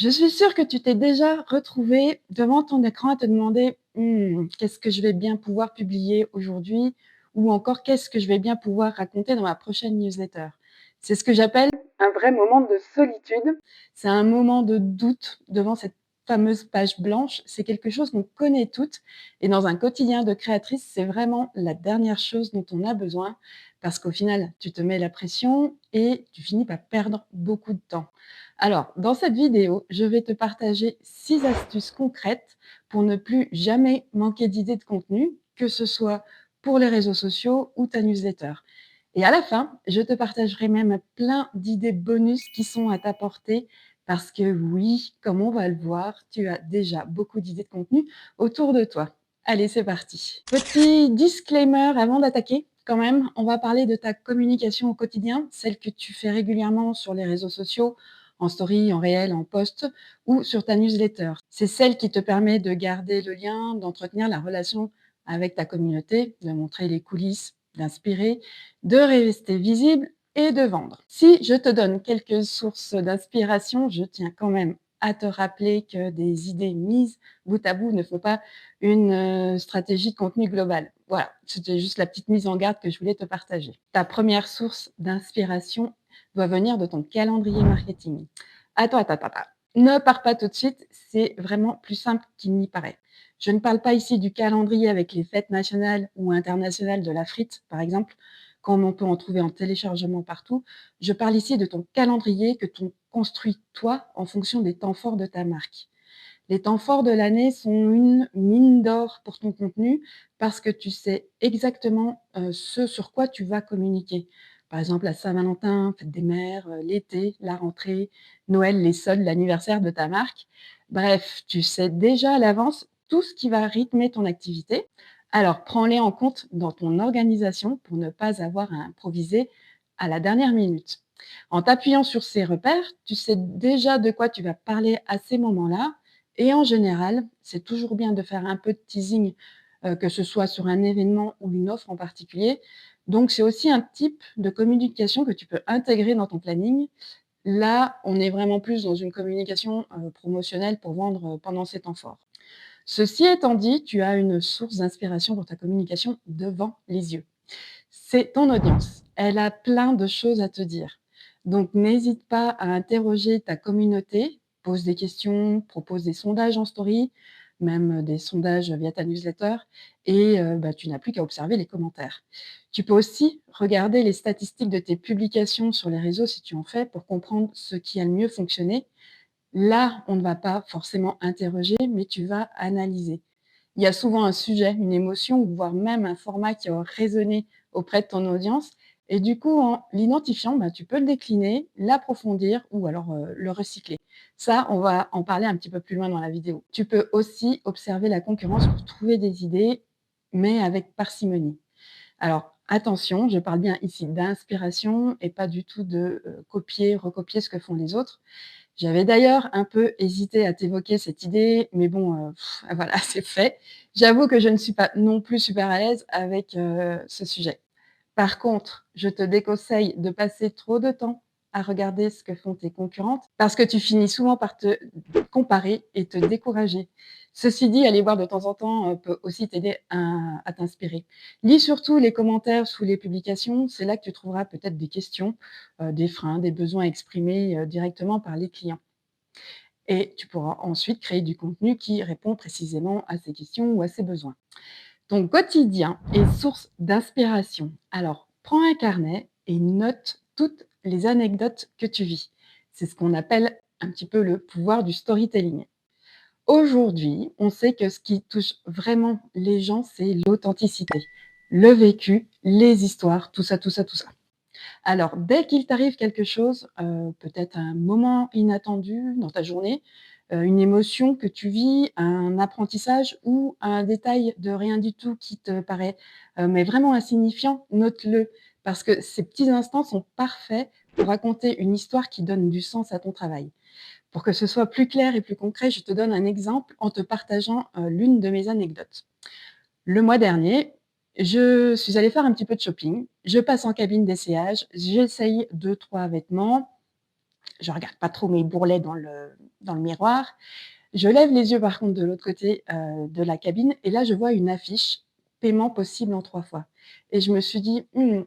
Je suis sûre que tu t'es déjà retrouvé devant ton écran à te demander: qu'est-ce que je vais bien pouvoir publier aujourd'hui? Ou encore qu'est-ce que je vais bien pouvoir raconter dans ma prochaine newsletter?» C'est ce que j'appelle un vrai moment de solitude. C'est un moment de doute devant cette fameuse page blanche. C'est quelque chose qu'on connaît toutes et dans un quotidien de créatrice, c'est vraiment la dernière chose dont on a besoin parce qu'au final, tu te mets la pression et tu finis par perdre beaucoup de temps. Alors, dans cette vidéo, je vais te partager 6 astuces concrètes pour ne plus jamais manquer d'idées de contenu, que ce soit pour les réseaux sociaux ou ta newsletter. Et à la fin, je te partagerai même plein d'idées bonus qui sont à ta portée parce que oui, comme on va le voir, tu as déjà beaucoup d'idées de contenu autour de toi. Allez, c'est parti. Petit disclaimer avant d'attaquer. Quand même, on va parler de ta communication au quotidien, celle que tu fais régulièrement sur les réseaux sociaux, en story, en réel, en post ou sur ta newsletter. C'est celle qui te permet de garder le lien, d'entretenir la relation avec ta communauté, de montrer les coulisses, d'inspirer, de rester visible et de vendre. Si je te donne quelques sources d'inspiration, je tiens quand même à te rappeler que des idées mises bout à bout ne font pas une stratégie de contenu globale. Voilà, c'était juste la petite mise en garde que je voulais te partager. Ta première source d'inspiration doit venir de ton calendrier marketing. Attends. Ne pars pas tout de suite, c'est vraiment plus simple qu'il n'y paraît. Je ne parle pas ici du calendrier avec les fêtes nationales ou internationales de la frite, par exemple, comme on peut en trouver en téléchargement partout. Je parle ici de ton calendrier que tu construis toi en fonction des temps forts de ta marque. Les temps forts de l'année sont une mine d'or pour ton contenu parce que tu sais exactement ce sur quoi tu vas communiquer. Par exemple, la Saint-Valentin, fête des mères, l'été, la rentrée, Noël, les soldes, l'anniversaire de ta marque. Bref, tu sais déjà à l'avance tout ce qui va rythmer ton activité. Alors, prends-les en compte dans ton organisation pour ne pas avoir à improviser à la dernière minute. En t'appuyant sur ces repères, tu sais déjà de quoi tu vas parler à ces moments-là et en général, c'est toujours bien de faire un peu de teasing, que ce soit sur un événement ou une offre en particulier. Donc c'est aussi un type de communication que tu peux intégrer dans ton planning. Là, on est vraiment plus dans une communication, promotionnelle pour vendre, pendant ces temps forts. Ceci étant dit, tu as une source d'inspiration pour ta communication devant les yeux. C'est ton audience. Elle a plein de choses à te dire. Donc n'hésite pas à interroger ta communauté, pose des questions, propose des sondages en story, même des sondages via ta newsletter et tu n'as plus qu'à observer les commentaires. Tu peux aussi regarder les statistiques de tes publications sur les réseaux si tu en fais pour comprendre ce qui a le mieux fonctionné. Là, on ne va pas forcément interroger, mais tu vas analyser. Il y a souvent un sujet, une émotion ou voire même un format qui aura résonné auprès de ton audience et du coup, en l'identifiant, tu peux le décliner, l'approfondir ou alors, le recycler. Ça, on va en parler un petit peu plus loin dans la vidéo. Tu peux aussi observer la concurrence pour trouver des idées, mais avec parcimonie. Alors attention, je parle bien ici d'inspiration et pas du tout de, copier, recopier ce que font les autres. J'avais d'ailleurs un peu hésité à t'évoquer cette idée, mais bon, voilà, c'est fait. J'avoue que je ne suis pas non plus super à l'aise avec, ce sujet. Par contre, je te déconseille de passer trop de temps à regarder ce que font tes concurrentes, parce que tu finis souvent par te comparer et te décourager. Ceci dit, aller voir de temps en temps, peut aussi t'aider à t'inspirer. Lis surtout les commentaires sous les publications, c'est là que tu trouveras peut-être des questions, des freins, des besoins exprimés, directement par les clients et tu pourras ensuite créer du contenu qui répond précisément à ces questions ou à ces besoins. Ton quotidien est source d'inspiration. Alors, prends un carnet et note toutes les anecdotes que tu vis. C'est ce qu'on appelle un petit peu le pouvoir du storytelling. Aujourd'hui, on sait que ce qui touche vraiment les gens, c'est l'authenticité, le vécu, les histoires, tout ça. Alors, dès qu'il t'arrive quelque chose, peut-être un moment inattendu dans ta journée, une émotion que tu vis, un apprentissage ou un détail de rien du tout qui te paraît, mais vraiment insignifiant, note-le. Parce que ces petits instants sont parfaits pour raconter une histoire qui donne du sens à ton travail. Pour que ce soit plus clair et plus concret, je te donne un exemple en te partageant, l'une de mes anecdotes. Le mois dernier, je suis allée faire un petit peu de shopping. Je passe en cabine d'essayage, j'essaye 2-3 vêtements. je regarde pas trop mes bourrelets dans le miroir. Je lève les yeux par contre de l'autre côté, de la cabine et là je vois une affiche: «Paiement possible en 3 fois» et je me suis dit: «Mmh,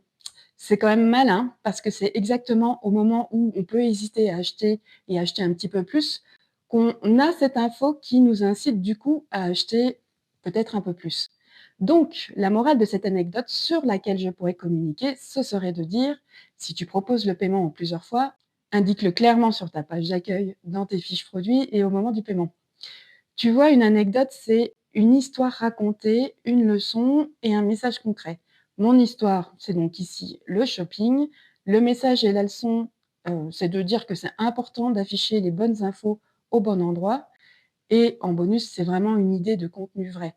c'est quand même malin» parce que c'est exactement au moment où on peut hésiter à acheter et acheter un petit peu plus, qu'on a cette info qui nous incite du coup à acheter peut-être un peu plus. Donc la morale de cette anecdote sur laquelle je pourrais communiquer, ce serait de dire: si tu proposes le paiement en plusieurs fois, indique-le clairement sur ta page d'accueil, dans tes fiches produits et au moment du paiement. Tu vois, une anecdote, c'est une histoire racontée, une leçon et un message concret. Mon histoire, c'est donc ici le shopping. Le message et la leçon, c'est de dire que c'est important d'afficher les bonnes infos au bon endroit et en bonus, c'est vraiment une idée de contenu vrai.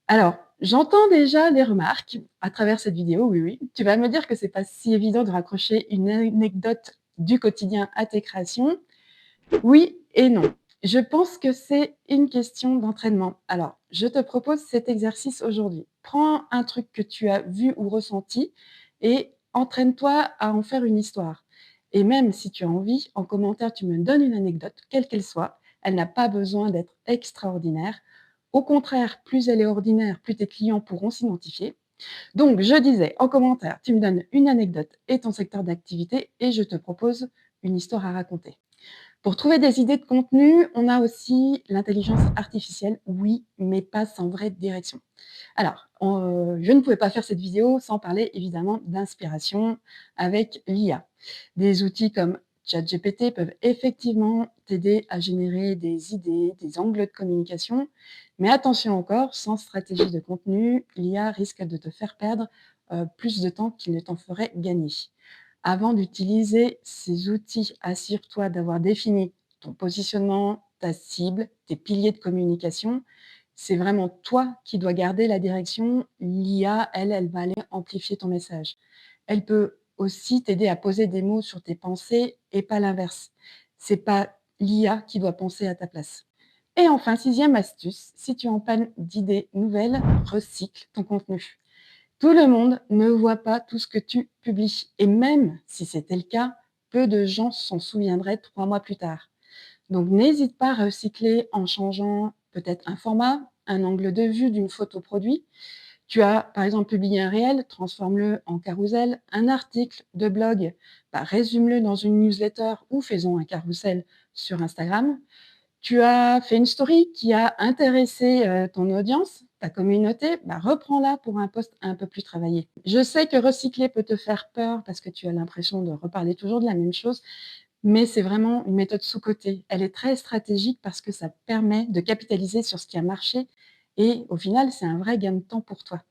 Alors, j'entends déjà des remarques à travers cette vidéo, oui, oui. Tu vas me dire que c'est pas si évident de raccrocher une anecdote du quotidien à tes créations. Oui et non. Je pense que c'est une question d'entraînement. Alors, je te propose cet exercice aujourd'hui. Prends un truc que tu as vu ou ressenti et entraîne-toi à en faire une histoire. Et même si tu as envie, en commentaire, tu me donnes une anecdote, quelle qu'elle soit. Elle n'a pas besoin d'être extraordinaire. Au contraire, plus elle est ordinaire, plus tes clients pourront s'identifier. Donc, je disais, en commentaire, tu me donnes une anecdote et ton secteur d'activité et je te propose une histoire à raconter. Pour trouver des idées de contenu, on a aussi l'intelligence artificielle, oui, mais pas sans vraie direction. Alors, je ne pouvais pas faire cette vidéo sans parler évidemment d'inspiration avec l'IA. Des outils comme ChatGPT peuvent effectivement t'aider à générer des idées, des angles de communication, mais attention encore, sans stratégie de contenu, l'IA risque de te faire perdre plus de temps qu'il ne t'en ferait gagner. Avant d'utiliser ces outils, assure-toi d'avoir défini ton positionnement, ta cible, tes piliers de communication. C'est vraiment toi qui dois garder la direction. L'IA, elle va aller amplifier ton message. Elle peut aussi t'aider à poser des mots sur tes pensées et pas l'inverse. C'est pas l'IA qui doit penser à ta place. Et enfin, sixième astuce, si tu es en panne d'idées nouvelles, recycle ton contenu. Tout le monde ne voit pas tout ce que tu publies et même si c'était le cas, peu de gens s'en souviendraient 3 mois plus tard. Donc n'hésite pas à recycler en changeant peut-être un format, un angle de vue d'une photo produit. Tu as par exemple publié un réel, transforme-le en carrousel, un article de blog, résume-le dans une newsletter ou faisons un carrousel sur Instagram. Tu as fait une story qui a intéressé, ton audience, ta communauté, reprends-la pour un post un peu plus travaillé. Je sais que recycler peut te faire peur parce que tu as l'impression de reparler toujours de la même chose, mais c'est vraiment une méthode sous-cotée. Elle est très stratégique parce que ça permet de capitaliser sur ce qui a marché et au final, c'est un vrai gain de temps pour toi.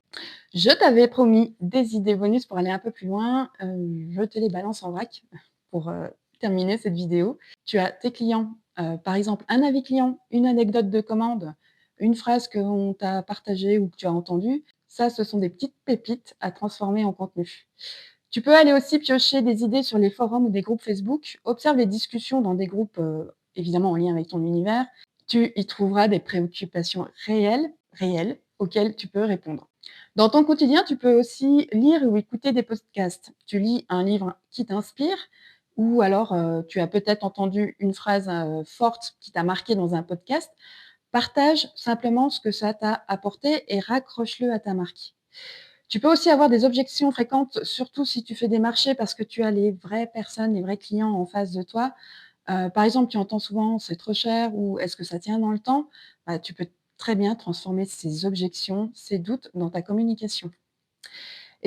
Je t'avais promis des idées bonus pour aller un peu plus loin, je te les balance en vrac pour, terminer cette vidéo. Tu as tes clients, par exemple un avis client, une anecdote de commande, une phrase qu'on t'a partagée ou que tu as entendue. Ça, ce sont des petites pépites à transformer en contenu. Tu peux aller aussi piocher des idées sur les forums ou des groupes Facebook. Observe les discussions dans des groupes, évidemment en lien avec ton univers. Tu y trouveras des préoccupations réelles auxquelles tu peux répondre. Dans ton quotidien, tu peux aussi lire ou écouter des podcasts. Tu lis un livre qui t'inspire ou alors, tu as peut-être entendu une phrase, forte qui t'a marqué dans un podcast. Partage simplement ce que ça t'a apporté et raccroche-le à ta marque. Tu peux aussi avoir des objections fréquentes, surtout si tu fais des marchés parce que tu as les vraies personnes, les vrais clients en face de toi. Par exemple, tu entends souvent: «C'est trop cher» ou «Est-ce que ça tient dans le temps?» Tu peux très bien transformer ces objections, ces doutes dans ta communication.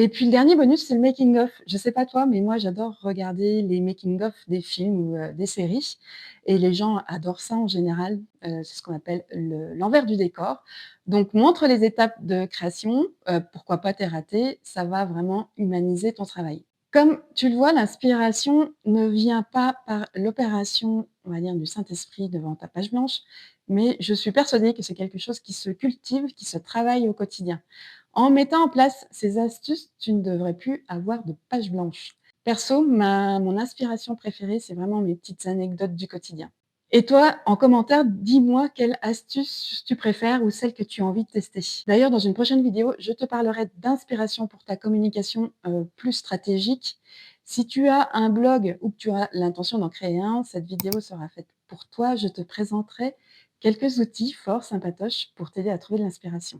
Et puis le dernier bonus, c'est le making of. Je sais pas toi, mais moi j'adore regarder les making of des films ou, des séries et les gens adorent ça en général. C'est ce qu'on appelle l'envers du décor. Donc montre les étapes de création, pourquoi pas tes ratés, ça va vraiment humaniser ton travail. Comme tu le vois, l'inspiration ne vient pas par l'opération, on va dire, du Saint-Esprit devant ta page blanche, mais je suis persuadée que c'est quelque chose qui se cultive, qui se travaille au quotidien. En mettant en place ces astuces, tu ne devrais plus avoir de page blanche. Perso, mon inspiration préférée, c'est vraiment mes petites anecdotes du quotidien. Et toi, en commentaire, dis-moi quelle astuce tu préfères ou celle que tu as envie de tester. D'ailleurs, dans une prochaine vidéo, je te parlerai d'inspiration pour ta communication plus stratégique. Si tu as un blog ou que tu as l'intention d'en créer un, cette vidéo sera faite pour toi. Je te présenterai quelques outils forts sympatoches pour t'aider à trouver de l'inspiration.